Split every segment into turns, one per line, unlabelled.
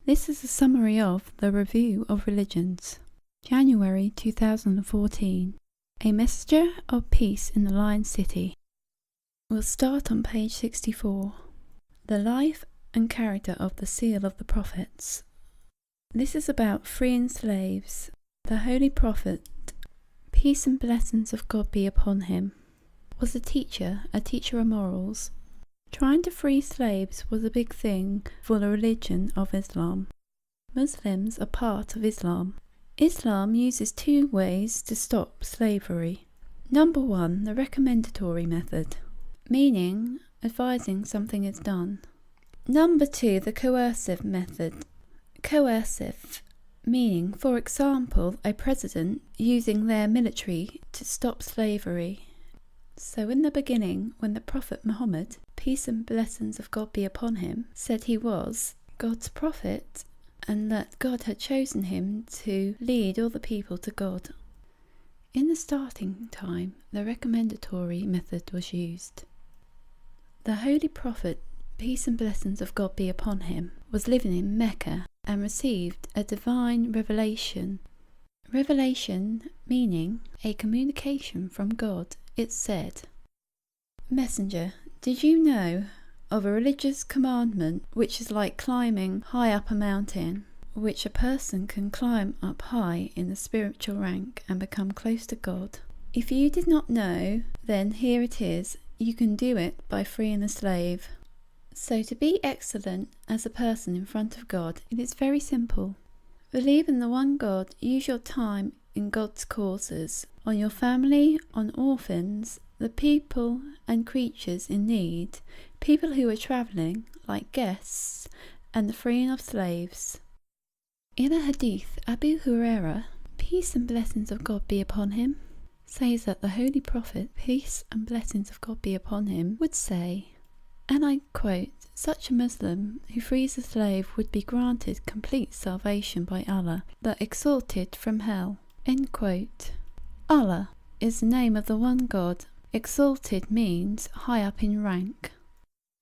This is a summary of the Review of Religions, January 2014, A Messenger of Peace in the Lion City. We'll start on page 64, The Life and Character of the Seal of the Prophets. This is about freeing slaves. The Holy Prophet, peace and blessings of God be upon him, was a teacher of morals. Trying to free slaves was a big thing for the religion of Islam. Muslims are part of Islam. Islam uses two ways to stop slavery. Number 1, the recommendatory method, meaning advising something is done. Number 2, the coercive method. Coercive, meaning, for example, a president using their military to stop slavery. So in the beginning, when the Prophet Muhammad, peace and blessings of God be upon him, said he was God's prophet and that God had chosen him to lead all the people to God. In the starting time, the recommendatory method was used. The Holy Prophet, peace and blessings of God be upon him, was living in Mecca and received a divine revelation. Revelation meaning a communication from God. It said, "Messenger, did you know of a religious commandment which is like climbing high up a mountain, which a person can climb up high in the spiritual rank and become close to God? If you did not know, then here it is. You can do it by freeing a slave." So to be excellent as a person in front of God, it is very simple. Believe in the one God, use your time in God's causes, on your family, on orphans, the people and creatures in need, people who are travelling, like guests, and the freeing of slaves. In a hadith, Abu Huraira, peace and blessings of God be upon him, says that the Holy Prophet, peace and blessings of God be upon him, would say, and I quote, "Such a Muslim who frees a slave would be granted complete salvation by Allah, the Exalted from hell." End quote. Allah is the name of the one God. Exalted means high up in rank.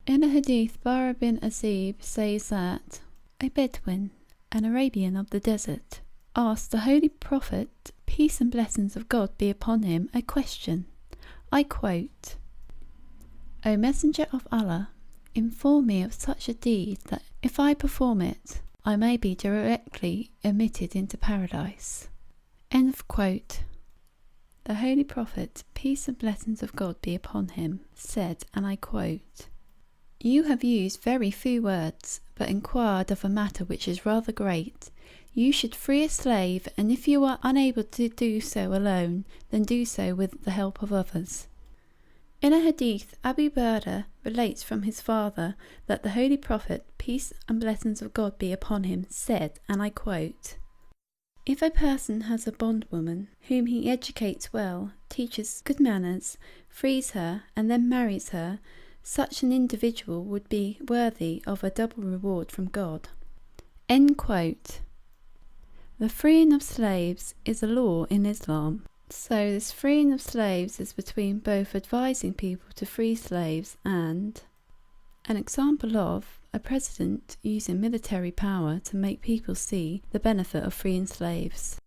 In a hadith, Bara bin Azib says that a Bedouin, an Arabian of the desert, asked the Holy Prophet, peace and blessings of God be upon him, a question. I quote, "O Messenger of Allah, inform me of such a deed that if I perform it, I may be directly admitted into paradise." End of quote. The Holy Prophet, peace and blessings of God be upon him, said, and I quote, "You have used very few words, but inquired of a matter which is rather great. You should free a slave, and if you are unable to do so alone, then do so with the help of others." In a hadith, Abu Burda relates from his father that the Holy Prophet, peace and blessings of God be upon him, said, and I quote, "If a person has a bondwoman whom he educates well, teaches good manners, frees her, and then marries her, such an individual would be worthy of a double reward from God." End quote. The freeing of slaves is a law in Islam. So this freeing of slaves is between both advising people to free slaves and an example of a president using military power to make people see the benefit of freeing slaves.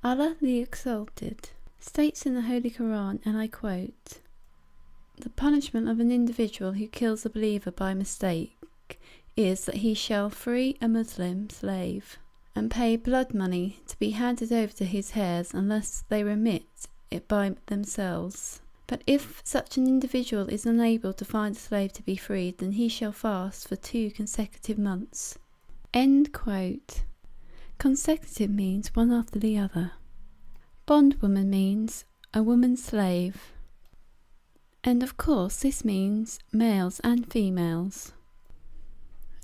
Allah the Exalted states in the Holy Quran, and I quote, "The punishment of an individual who kills a believer by mistake is that he shall free a Muslim slave and pay blood money to be handed over to his heirs unless they remit it by themselves. But if such an individual is unable to find a slave to be freed, then he shall fast for 2 consecutive months." End quote. Consecutive means one after the other. Bondwoman means a woman slave. And of course this means males and females.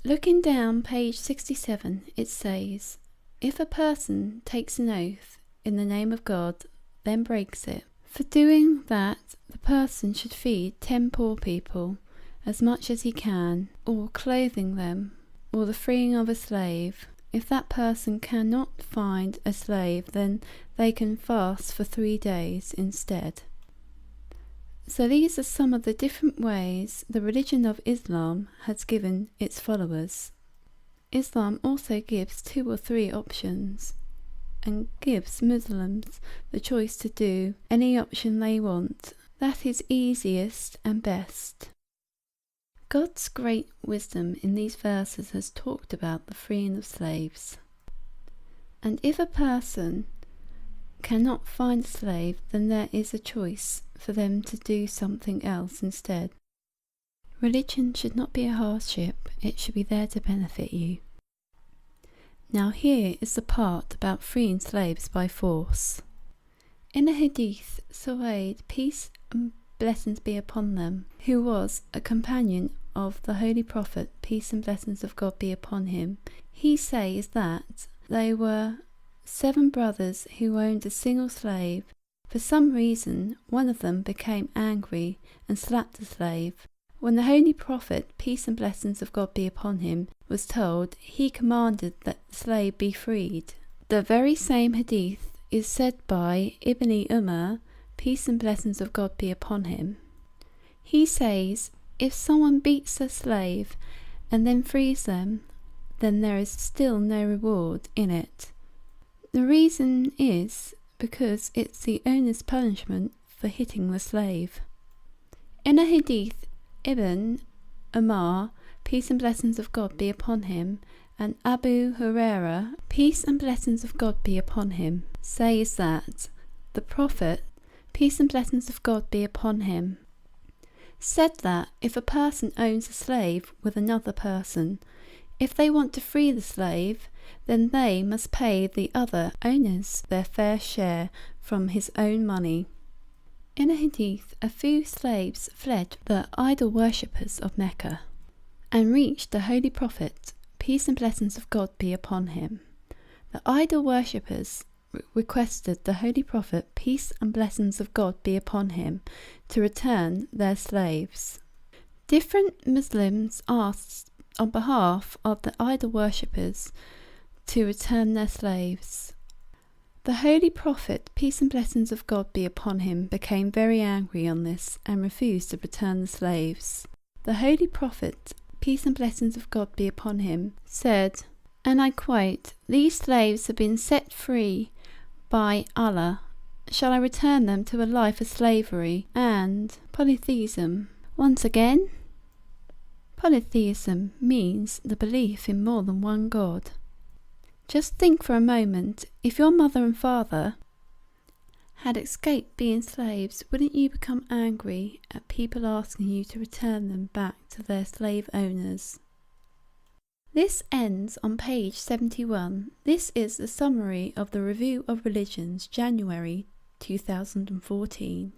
Looking down page 67, it says, "If a person takes an oath in the name of God, then breaks it, for doing that the person should feed 10 poor people as much as he can, or clothing them, or the freeing of a slave. If that person cannot find a slave, then they can fast for 3 days instead." So these are some of the different ways the religion of Islam has given its followers. Islam also gives 2 or 3 options and gives Muslims the choice to do any option they want that is easiest and best. God's great wisdom in these verses has talked about the freeing of slaves. And if a person cannot find a slave, then there is a choice for them to do something else instead. Religion should not be a hardship, it should be there to benefit you. Now here is the part about freeing slaves by force. In a hadith, Suwaid, peace and blessings be upon them, who was a companion of the Holy Prophet, peace and blessings of God be upon him, he says that they were 7 brothers who owned a single slave. For some reason, one of them became angry and slapped the slave. When the Holy Prophet, peace and blessings of God be upon him, was told, he commanded that the slave be freed. The very same hadith is said by Ibn Umar, peace and blessings of God be upon him. He says, if someone beats a slave and then frees them, then there is still no reward in it. The reason is because it's the owner's punishment for hitting the slave. In a hadith, Ibn Umar, peace and blessings of God be upon him, and Abu Hurairah, peace and blessings of God be upon him, says that the Prophet, peace and blessings of God be upon him, said that if a person owns a slave with another person, if they want to free the slave, then they must pay the other owners their fair share from his own money. In a hadith, a few slaves fled the idol worshippers of Mecca and reached the Holy Prophet, peace and blessings of God be upon him. The idol worshippers requested the Holy Prophet, peace and blessings of God be upon him, to return their slaves. Different Muslims asked on behalf of the idol worshippers to return their slaves. The Holy Prophet, peace and blessings of God be upon him, became very angry on this and refused to return the slaves. The Holy Prophet, peace and blessings of God be upon him, said, and I quote, "These slaves have been set free by Allah. Shall I return them to a life of slavery and polytheism?" Once again, polytheism means the belief in more than one God. Just think for a moment, if your mother and father had escaped being slaves, wouldn't you become angry at people asking you to return them back to their slave owners? This ends on page 71. This is the summary of the Review of Religions, January 2014.